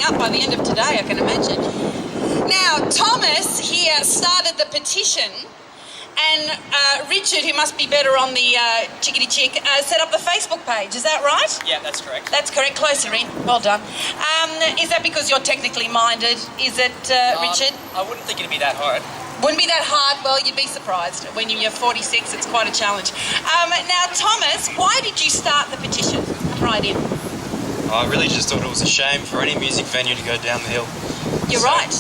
up by the end of today, I can imagine. Now, Thomas here started the petition, and Richard, who must be better on the chickadee chick, set up the Facebook page. Is that right? Yeah, that's correct. That's correct. Closer in. Well done. Is that because you're technically minded? Is it, Richard? I wouldn't think it'd be that hard. Wouldn't be that hard? Well, you'd be surprised. When you're 46, it's quite a challenge. Now, Thomas, why did you start the petition? Right in. I really just thought it was a shame for any music venue to go down the hill. You're right.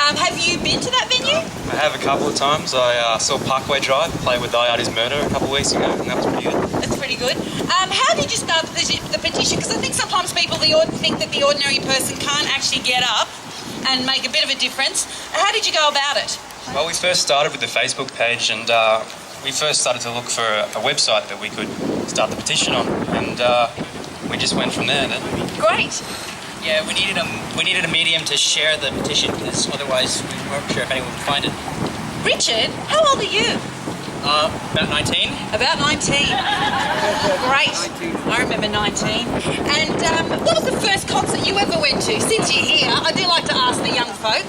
Have you been to that venue? I have a couple of times. I saw Parkway Drive play with Die Artist Murder a couple of weeks ago, and that was pretty good. That's pretty good. How did you start the petition? Because I think sometimes people think that the ordinary person can't actually get up and make a bit of a difference. How did you go about it? Well, we first started with the Facebook page, and we first started to look for a website that we could start the petition on, and we just went from there then. Great. Yeah, we needed a medium to share the petition, because otherwise we weren't sure if anyone would find it. Richard, how old are you? About 19. About 19. Great. I remember 19. And what was the first concert you ever went to? Since you're here, I do like to ask the young folk.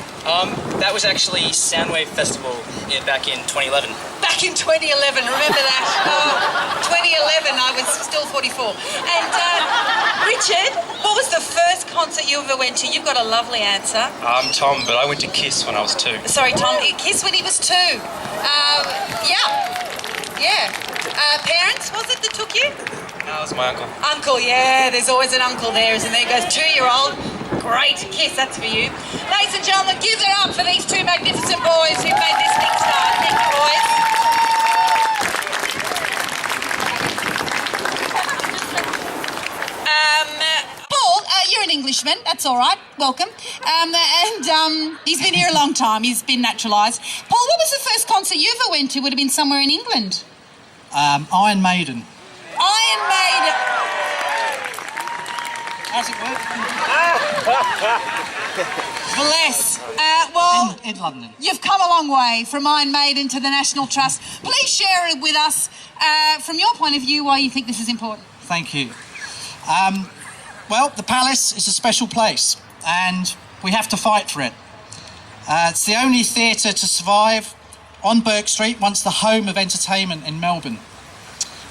That was actually Soundwave Festival back in 2011. Back in 2011, remember that? 2011, I was still 44. And Richard, what was the first concert you ever went to? You've got a lovely answer. I'm Tom, but I went to Kiss when I was 2. Sorry, Tom, Kiss when he was 2. Yeah. Parents, was it that took you? No, it was my uncle. Uncle, yeah, there's always an uncle there, isn't there? Goes 2-year-old. Great, Kiss, that's for you. Ladies and gentlemen, give it up for these two magnificent boys who made this thing start. Thank you, boys. Paul, you're an Englishman, that's all right, welcome. He's been here a long time, he's been naturalised. Paul, what was the first concert you ever went to? Would have been somewhere in England. Iron Maiden. Iron Maiden. How's it work? Bless. Well, in London. You've come a long way from Iron Maiden to the National Trust. Please share it with us, from your point of view, why you think this is important. Thank you. Well, the Palace is a special place, and we have to fight for it. It's the only theatre to survive on Burke Street, once the home of entertainment in Melbourne.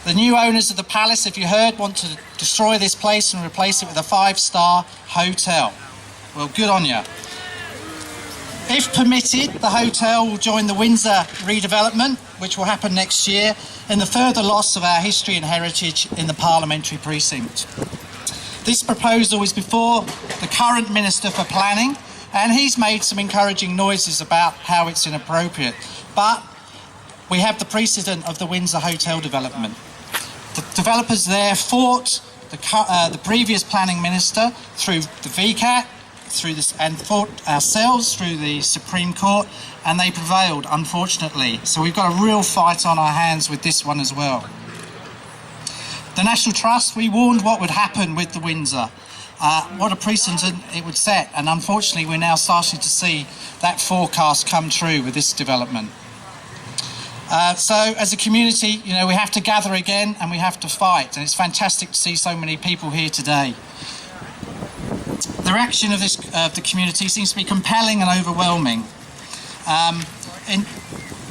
The new owners of the Palace, if you heard, want to destroy this place and replace it with a 5-star hotel. Well, good on you. If permitted, the hotel will join the Windsor redevelopment, which will happen next year, and the further loss of our history and heritage in the parliamentary precinct. This proposal is before the current Minister for Planning, and he's made some encouraging noises about how it's inappropriate. But we have the precedent of the Windsor Hotel development. The developers there fought the previous planning minister through the VCAT, and fought ourselves through the Supreme Court, and they prevailed, unfortunately. So we've got a real fight on our hands with this one as well. The National Trust, we warned what would happen with the Windsor, what a precedent it would set, and unfortunately we're now starting to see that forecast come true with this development. So as a community, you know, we have to gather again and we have to fight, and it's fantastic to see so many people here today. The reaction of the community seems to be compelling and overwhelming.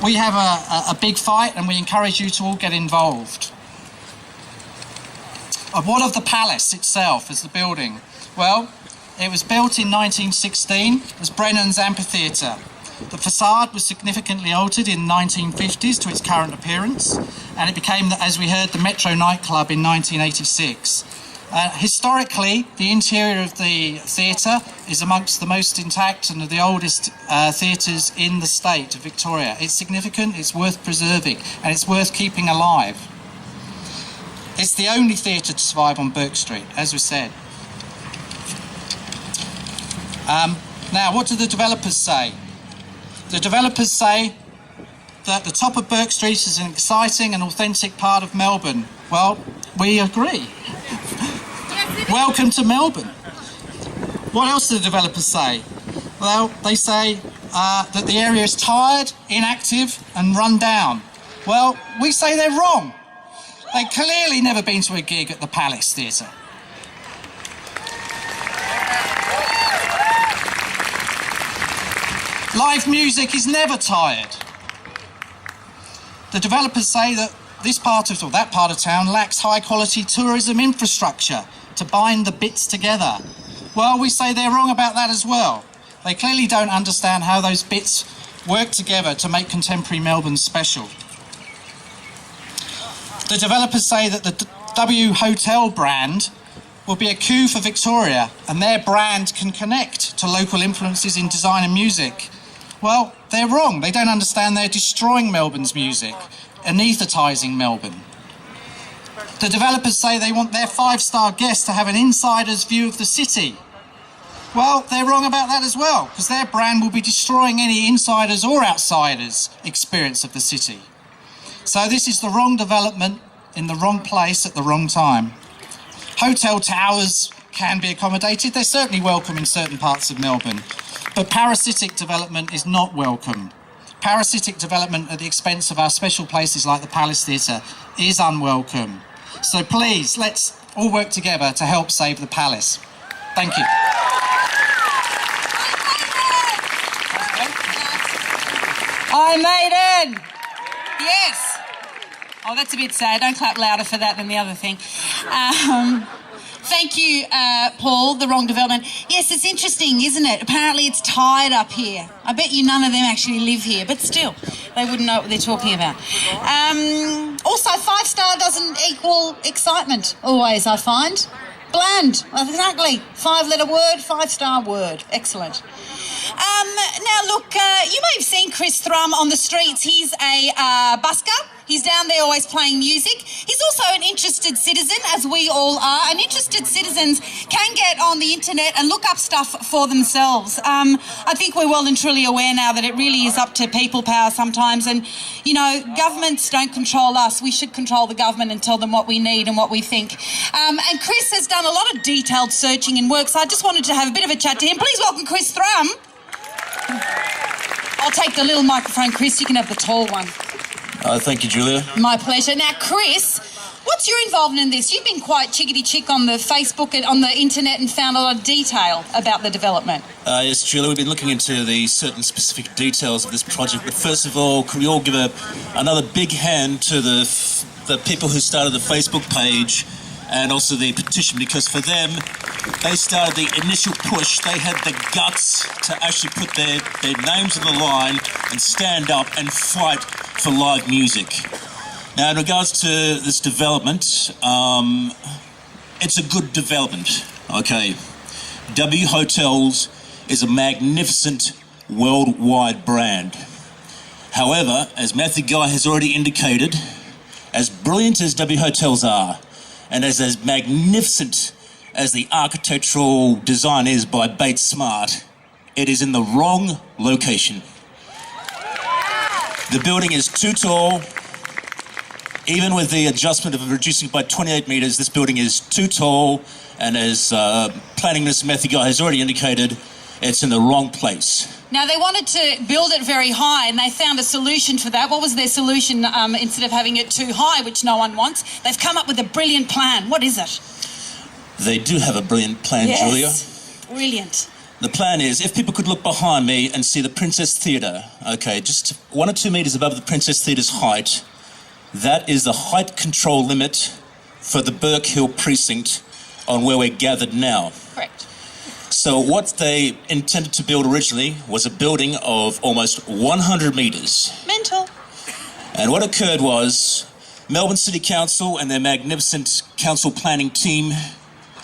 We have a big fight, and we encourage you to all get involved. What of the Palace itself as the building? Well, it was built in 1916 as Brennan's Amphitheatre. The facade was significantly altered in the 1950s to its current appearance, and it became, as we heard, the Metro nightclub in 1986. Historically, the interior of the theatre is amongst the most intact and the oldest theatres in the state of Victoria. It's significant, it's worth preserving, and it's worth keeping alive. It's the only theatre to survive on Burke Street, as we said. Now, what do the developers say? The developers say that the top of Burke Street is an exciting and authentic part of Melbourne. Well, we agree. Welcome to Melbourne. What else do the developers say? Well, they say that the area is tired, inactive and run down. Well, we say they're wrong. They've clearly never been to a gig at the Palace Theatre. Live music is never tired. The developers say that this part of, or that part of town lacks high-quality tourism infrastructure to bind the bits together. Well, we say they're wrong about that as well. They clearly don't understand how those bits work together to make contemporary Melbourne special. The developers say that the W Hotel brand will be a coup for Victoria and their brand can connect to local influences in design and music. Well, they're wrong. They don't understand they're destroying Melbourne's music, anaesthetising Melbourne. The developers say they want their five-star guests to have an insider's view of the city. Well, they're wrong about that as well, because their brand will be destroying any insiders or outsiders' experience of the city. So this is the wrong development in the wrong place at the wrong time. Hotel towers can be accommodated. They're certainly welcome in certain parts of Melbourne. But parasitic development is not welcome. Parasitic development at the expense of our special places like the Palace Theatre is unwelcome. So please, let's all work together to help save the Palace. Thank you. Hi, Maiden! Yes! Oh, that's a bit sad. Don't clap louder for that than the other thing. Thank you, Paul, the wrong development. Yes, it's interesting, isn't it? Apparently it's tied up here. I bet you none of them actually live here, but still, they wouldn't know what they're talking about. Also, 5-star doesn't equal excitement, always, I find. Bland, exactly. 5-letter word, 5-star word. Excellent. Now, look, you may have seen Chris Thrum on the streets. He's a busker. He's down there always playing music. He's also an interested citizen, as we all are. And interested citizens can get on the internet and look up stuff for themselves. I think we're well and truly aware now that it really is up to people power sometimes. And, you know, governments don't control us. We should control the government and tell them what we need and what we think. And Chris has done a lot of detailed searching and work, so I just wanted to have a bit of a chat to him. Please welcome Chris Thrum. I'll take the little microphone, Chris. You can have the tall one. Thank you, Julia. My pleasure. Now, Chris, what's your involvement in this? You've been quite chickadee-chick on the Facebook and on the internet and found a lot of detail about the development. Yes, Julia, we've been looking into the certain specific details of this project, but first of all, can we all give another big hand to the people who started the Facebook page and also the petition, because for them, they started the initial push. They had the guts to actually put their names on the line and stand up and fight for live music. Now, in regards to this development, it's a good development, okay. W Hotels is a magnificent worldwide brand. However, as Matthew Guy has already indicated, as brilliant as W Hotels are, and as magnificent as the architectural design is by Bandt Smart, it is in the wrong location. The building is too tall. Even with the adjustment of reducing it by 28 metres, this building is too tall, and as Planning Minister Matthew Guy has already indicated, it's in the wrong place. Now, they wanted to build it very high, and they found a solution for that. What was their solution instead of having it too high, which no one wants? They've come up with a brilliant plan. What is it? They do have a brilliant plan, yes. Julia. Brilliant. The plan is, if people could look behind me and see the Princess Theatre, okay, just 1 or 2 metres above the Princess Theatre's height, that is the height control limit for the Burke Hill precinct on where we're gathered now. Correct. So what they intended to build originally was a building of almost 100 metres. Mental. And what occurred was Melbourne City Council and their magnificent council planning team,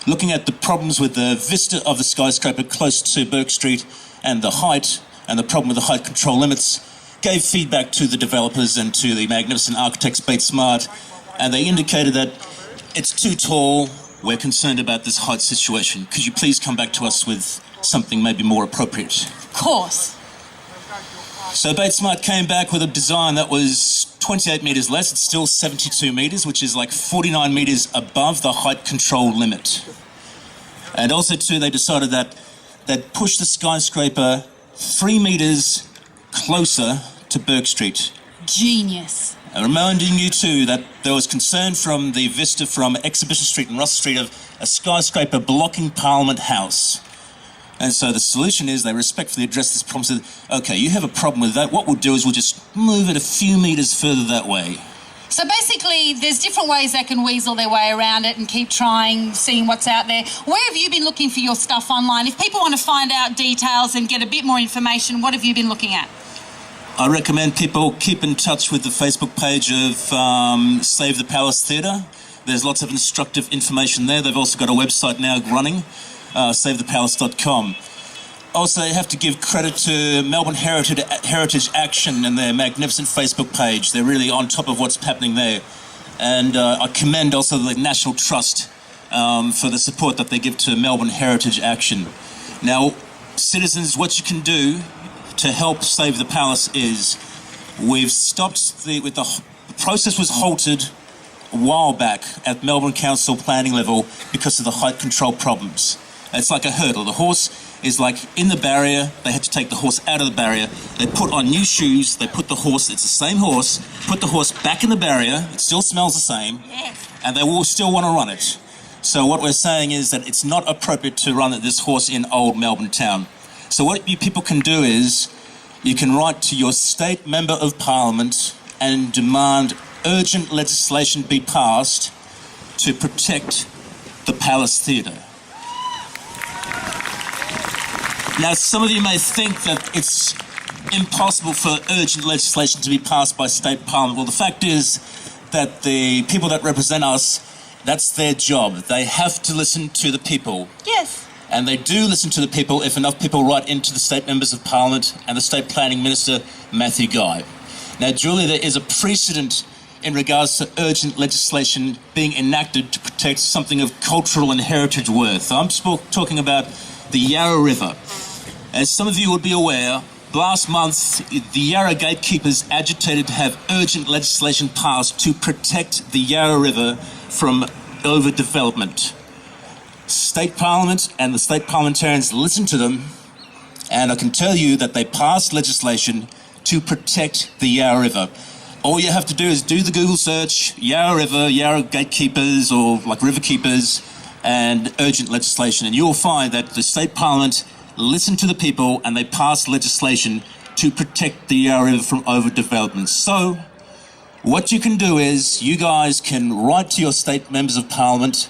looking at the problems with the vista of the skyscraper close to Burke Street and the height and the problem with the height control limits, gave feedback to the developers and to the magnificent architects Bandt Smart, and they indicated that it's too tall. We're concerned about this height situation. Could you please come back to us with something maybe more appropriate? Of course. So Bandt Smart came back with a design that was 28 metres less. It's still 72 metres, which is like 49 metres above the height control limit. And also too, they decided that they'd push the skyscraper 3 metres closer to Burke Street. Genius. And reminding you too that there was concern from the vista from Exhibition Street and Russell Street of a skyscraper blocking Parliament House. And so the solution is they respectfully address this problem. Said, okay, you have a problem with that. What we'll do is we'll just move it a few metres further that way. So basically, there's different ways they can weasel their way around it and keep trying, seeing what's out there. Where have you been looking for your stuff online? If people want to find out details and get a bit more information, what have you been looking at? I recommend people keep in touch with the Facebook page of Save the Palace Theatre. There's lots of instructive information there. They've also got a website now running, savethepalace.com. Also, I have to give credit to Melbourne Heritage Action and their magnificent Facebook page. They're really on top of what's happening there. And I commend also the National Trust for the support that they give to Melbourne Heritage Action. Now, citizens, what you can do to help save the palace is we've stopped the process was halted a while back at Melbourne Council planning level because of the height control problems. It's like a hurdle. The horse is like in the barrier. They had to take the horse out of the barrier. They put on new shoes. They put the horse, it's the same horse, put the horse back in the barrier. It still smells the same. Yes. And they will still want to run it. So what we're saying is that it's not appropriate to run this horse in old Melbourne town. So what you people can do is you can write to your state member of parliament and demand urgent legislation be passed to protect the Palace Theatre. Now, some of you may think that it's impossible for urgent legislation to be passed by state parliament. Well, the fact is that the people that represent us, that's their job. They have to listen to the people. Yes. And they do listen to the people if enough people write into the state members of parliament and the state planning minister, Matthew Guy. Now, Julia, there is a precedent in regards to urgent legislation being enacted to protect something of cultural and heritage worth. I'm talking about the Yarra River. As some of you would be aware, last month the Yarra gatekeepers agitated to have urgent legislation passed to protect the Yarra River from overdevelopment. State Parliament and the state parliamentarians listened to them, and I can tell you that they passed legislation to protect the Yarra River. All you have to do is do the Google search, Yarra River, Yarra gatekeepers, or like river keepers, and urgent legislation, and you'll find that the state parliament listened to the people and they passed legislation to protect the Yarra River from overdevelopment. So what you can do is you guys can write to your state members of parliament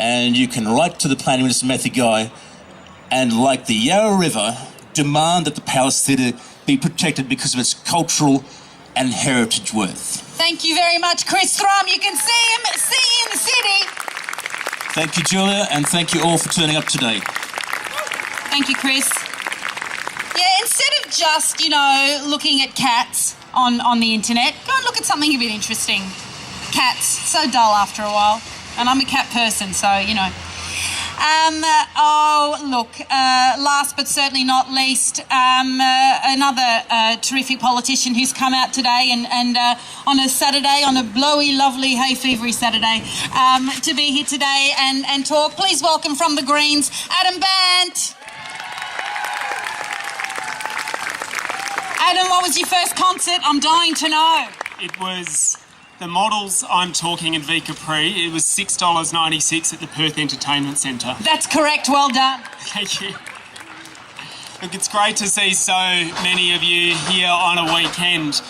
and you can write to the planning minister, Matthew Guy, and like the Yarra River, demand that the Palace Theatre be protected because of its cultural and heritage worth. Thank you very much, Chris Thrum. You can see him in the city. Thank you, Julia, and thank you all for turning up today. Thank you, Chris. Yeah, instead of just, looking at cats on the internet, go and look at something a bit interesting. Cats, so dull after a while. And I'm a cat person, so, last but certainly not least, another terrific politician who's come out today and on a Saturday, on a blowy, lovely, hay fevery Saturday, to be here today and talk. Please welcome from the Greens, Adam Bandt. Adam, what was your first concert? I'm dying to know. It was the Models I'm Talking in V Capri. It was $6.96 at the Perth Entertainment Centre. That's correct, well done. Thank you. Look, it's great to see so many of you here on a weekend,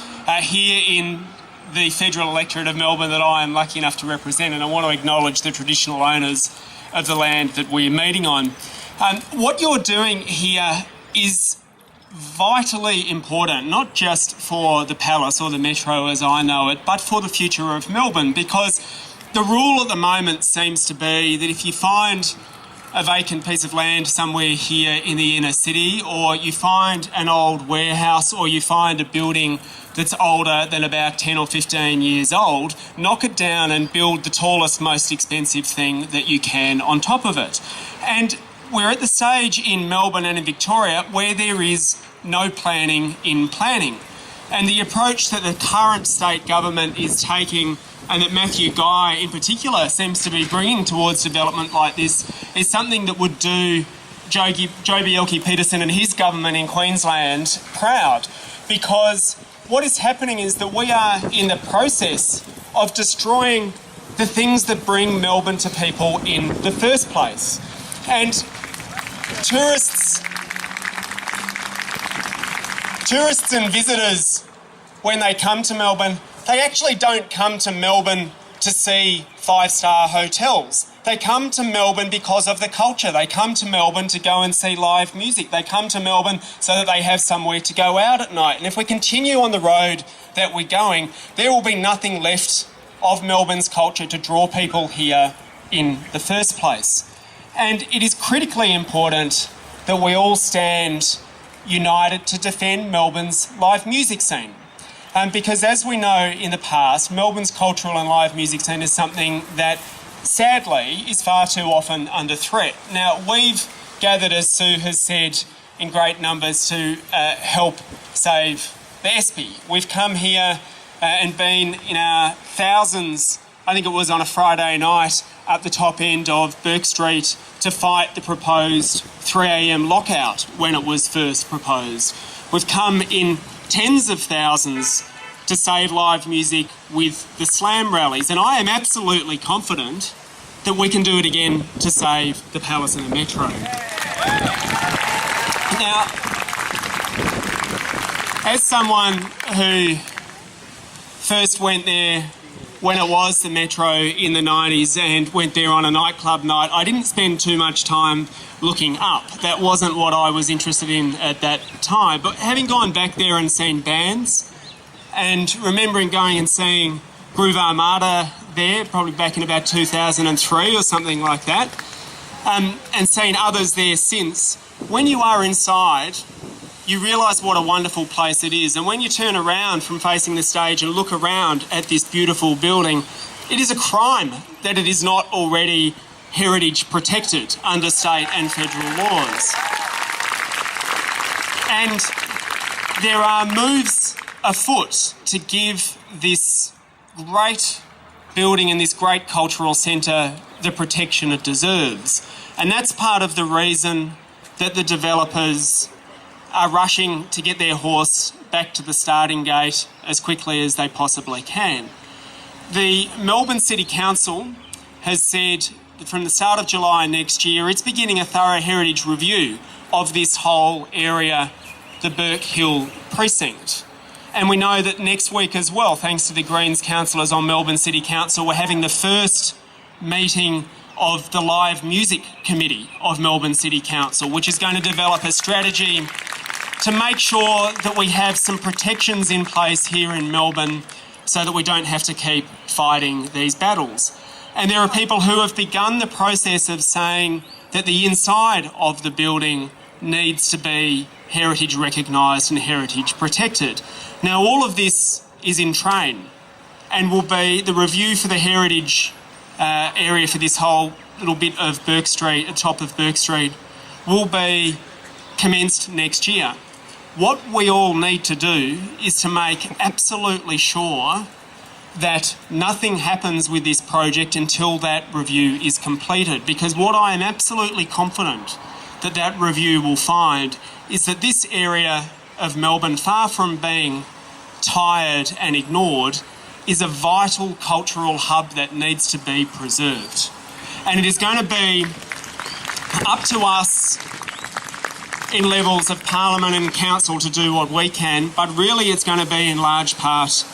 here in the federal electorate of Melbourne that I am lucky enough to represent, and I want to acknowledge the traditional owners of the land that we're meeting on. What you're doing here is vitally important, not just for the Palace or the Metro as I know it, but for the future of Melbourne, because the rule at the moment seems to be that if you find a vacant piece of land somewhere here in the inner city, or you find an old warehouse, or you find a building that's older than about 10 or 15 years old, knock it down and build the tallest, most expensive thing that you can on top of it. And we're at the stage in Melbourne and in Victoria where there is no planning in planning. And the approach that the current state government is taking, and that Matthew Guy in particular seems to be bringing towards development like this, is something that would do Joe Bjelke-Petersen and his government in Queensland proud. Because what is happening is that we are in the process of destroying the things that bring Melbourne to people in the first place. And Tourists and visitors, when they come to Melbourne, they actually don't come to Melbourne to see five-star hotels. They come to Melbourne because of the culture. They come to Melbourne to go and see live music. They come to Melbourne so that they have somewhere to go out at night. And if we continue on the road that we're going, there will be nothing left of Melbourne's culture to draw people here in the first place. And it is critically important that we all stand united to defend Melbourne's live music scene. Because as we know in the past, Melbourne's cultural and live music scene is something that sadly is far too often under threat. Now, we've gathered, as Sue has said, in great numbers to help save the Espy. We've come here and been in our thousands, I think it was on a Friday night, at the top end of Bourke Street to fight the proposed 3 a.m. lockout when it was first proposed. We've come in tens of thousands to save live music with the Slam rallies, and I am absolutely confident that we can do it again to save the Palace and the Metro. Now, as someone who first went there when it was the Metro in the 90s and went there on a nightclub night, I didn't spend too much time looking up. That wasn't what I was interested in at that time. But having gone back there and seen bands, and remembering going and seeing Groove Armada there, probably back in about 2003 or something like that, and seeing others there since, when you are inside, you realise what a wonderful place it is. And when you turn around from facing the stage and look around at this beautiful building, it is a crime that it is not already heritage protected under state and federal laws. And there are moves afoot to give this great building and this great cultural centre the protection it deserves. And that's part of the reason that the developers are rushing to get their horse back to the starting gate as quickly as they possibly can. The Melbourne City Council has said that from the start of July next year, it's beginning a thorough heritage review of this whole area, the Bourke Hill precinct. And we know that next week as well, thanks to the Greens councillors on Melbourne City Council, we're having the first meeting of the Live Music Committee of Melbourne City Council, which is going to develop a strategy to make sure that we have some protections in place here in Melbourne so that we don't have to keep fighting these battles. And there are people who have begun the process of saying that the inside of the building needs to be heritage recognised and heritage protected. Now, all of this is in train and will be the review for the heritage area for this whole little bit of Bourke Street, the top of Bourke Street, will be commenced next year. What we all need to do is to make absolutely sure that nothing happens with this project until that review is completed, because what I am absolutely confident that that review will find is that this area of Melbourne, far from being tired and ignored, is a vital cultural hub that needs to be preserved. And it is going to be up to us in levels of Parliament and Council to do what we can, but really it's going to be in large part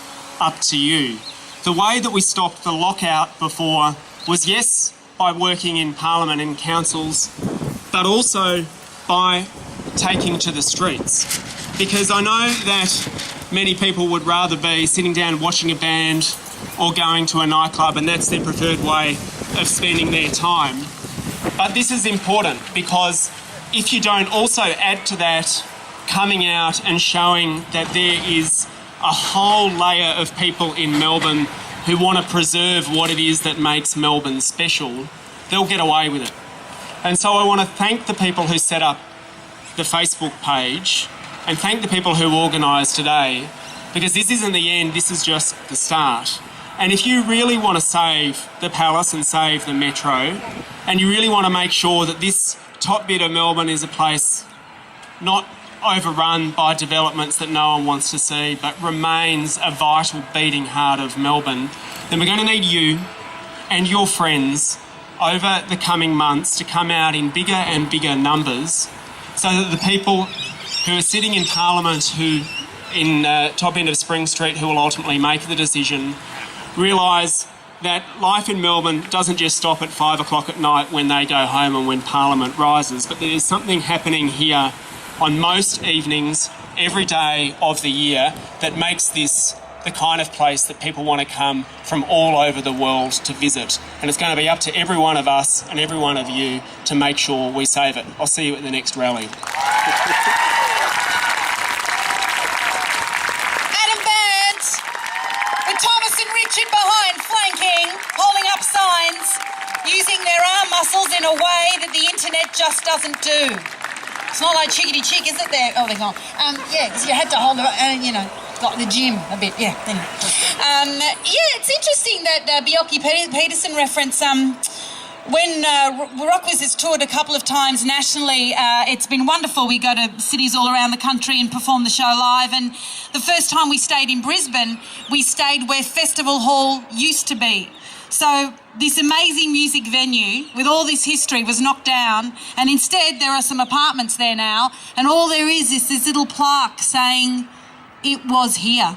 up to you. The way that we stopped the lockout before was, yes, by working in Parliament and councils, but also by taking to the streets. Because I know that many people would rather be sitting down watching a band or going to a nightclub, and that's their preferred way of spending their time. But this is important because if you don't also add to that coming out and showing that there is a whole layer of people in Melbourne who want to preserve what it is that makes Melbourne special, they'll get away with it. And so I want to thank the people who set up the Facebook page and thank the people who organised today, because this isn't the end, this is just the start. And if you really want to save the Palace and save the Metro, and you really want to make sure that this top bit of Melbourne is a place not overrun by developments that no one wants to see, but remains a vital beating heart of Melbourne, then we're going to need you and your friends over the coming months to come out in bigger and bigger numbers so that the people who are sitting in Parliament who in top end of Spring Street who will ultimately make the decision realise that life in Melbourne doesn't just stop at 5 o'clock at night when they go home and when Parliament rises, but there's something happening here on most evenings, every day of the year, that makes this the kind of place that people want to come from all over the world to visit. And it's going to be up to every one of us and every one of you to make sure we save it. I'll see you at the next rally. Adam Bandt, with Thomas and Richard behind, flanking, holding up signs, using their arm muscles in a way that the internet just doesn't do. It's not like chickadee chick, is it? There. Oh, they're gone. Yeah, because you had to hold it, you know, like the gym a bit. Yeah. Anyway. Yeah, it's interesting that Bjelke Peterson reference. When Rockwiz has toured a couple of times nationally, it's been wonderful. We go to cities all around the country and perform the show live. And the first time we stayed in Brisbane, we stayed where Festival Hall used to be. So this amazing music venue with all this history was knocked down, and instead there are some apartments there now, and all there is this little plaque saying it was here.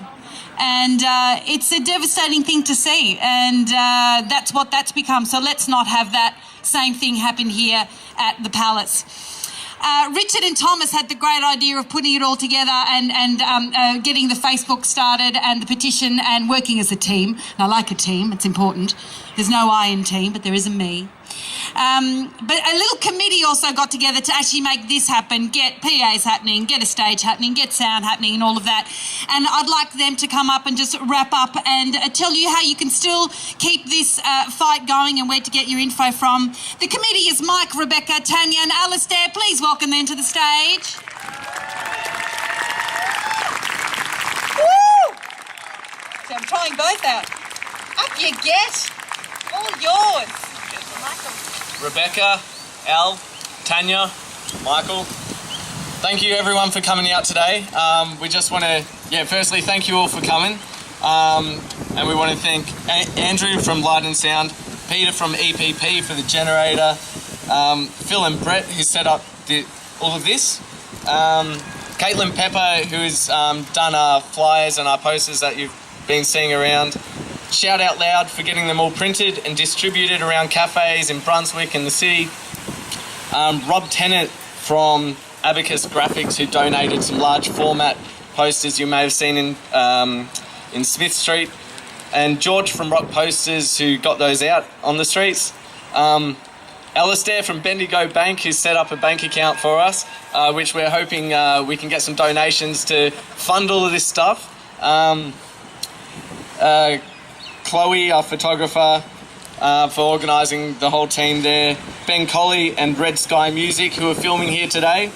And it's a devastating thing to see, and that's what that's become. So let's not have that same thing happen here at the Palace. Richard and Thomas had the great idea of putting it all together and getting the Facebook started and the petition and working as a team. And I like a team, it's important. There's no I in team, but there is a me. But a little committee also got together to actually make this happen, get PAs happening, get a stage happening, get sound happening and all of that. And I'd like them to come up and just wrap up and tell you how you can still keep this fight going and where to get your info from. The committee is Mike, Rebecca, Tanya and Alistair. Please welcome them to the stage. Woo! So I'm trying both out. Up you get. All yours. Rebecca, Al, Tanya, Michael, thank you everyone for coming out today. We just want to, firstly thank you all for coming. And we want to thank Andrew from Light and Sound, Peter from EPP for the generator, Phil and Brett who set up all of this, Caitlin Pepper who has done our flyers and our posters that you've been seeing around. Shout out loud for getting them all printed and distributed around cafes in Brunswick and the city. Rob Tennant from Abacus Graphics who donated some large format posters you may have seen in Smith Street. And George from Rock Posters who got those out on the streets. Alistair from Bendigo Bank who set up a bank account for us, which we're hoping we can get some donations to fund all of this stuff. Chloe, our photographer, for organising the whole team there. Ben Colley and Red Sky Music who are filming here today.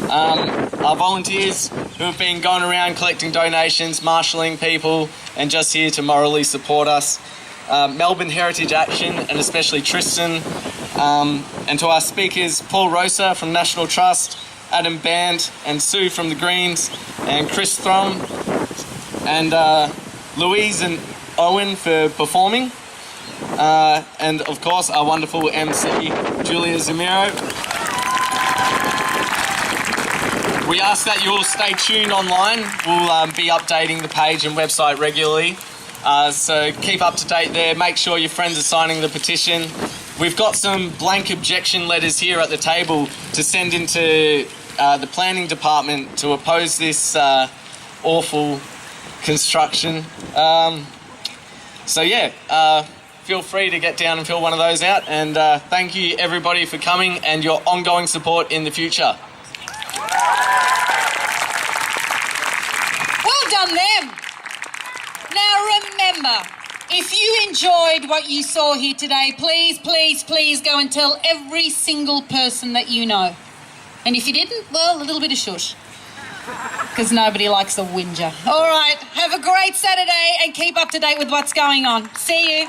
Our volunteers who have been going around collecting donations, marshalling people and just here to morally support us. Melbourne Heritage Action and especially Tristan. And to our speakers, Paul Rosa from National Trust, Adam Bandt and Sue from the Greens and Chris Throm and Louise and Owen for performing, and of course our wonderful MC Julia Zamiro. We ask that you all stay tuned online. We'll be updating the page and website regularly, so keep up to date there. Make sure your friends are signing the petition. We've got some blank objection letters here at the table to send into the planning department to oppose this awful construction. So feel free to get down and fill one of those out, and thank you everybody for coming and your ongoing support in the future. Well done them. Now remember, if you enjoyed what you saw here today, please, please, please go and tell every single person that you know. And if you didn't, well, a little bit of shush. Because nobody likes a whinger. All right, have a great Saturday and keep up to date with what's going on. See you.